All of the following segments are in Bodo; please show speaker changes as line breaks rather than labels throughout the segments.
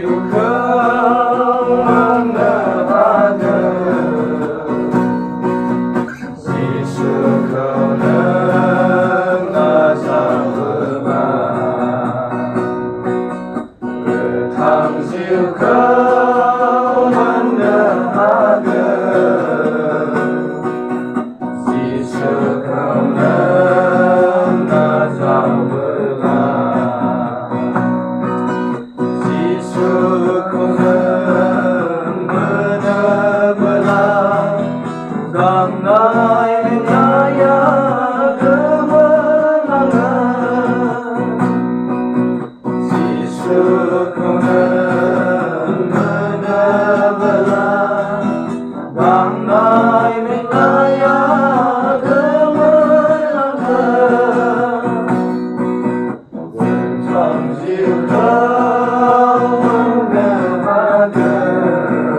chịu không nỡ hoa đơn Giêsu không nỡ ngã sao mà thằng chịu không nỡ hoa đơn Giêsu không nỡ ngã sao Rằng nay ngaya kemenangan Yesus kau benar-benar Rằng nay ngaya kemenangan Trong chiều kau mendengarkan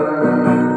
Kau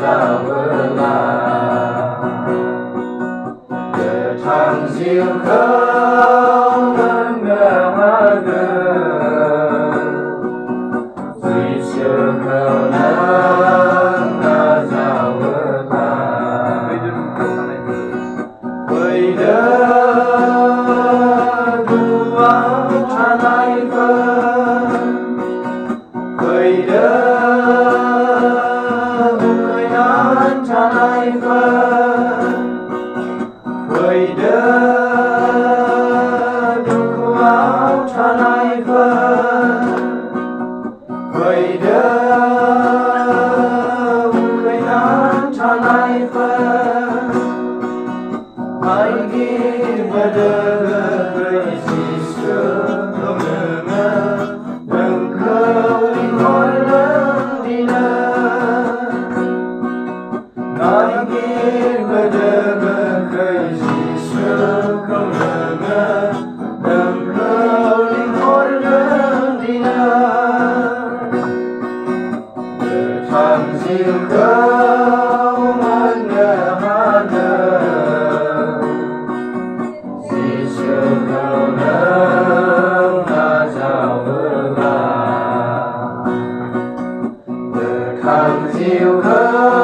saja bertang kau mana-mana Yesus kau ngajak karena canai Chiều khơi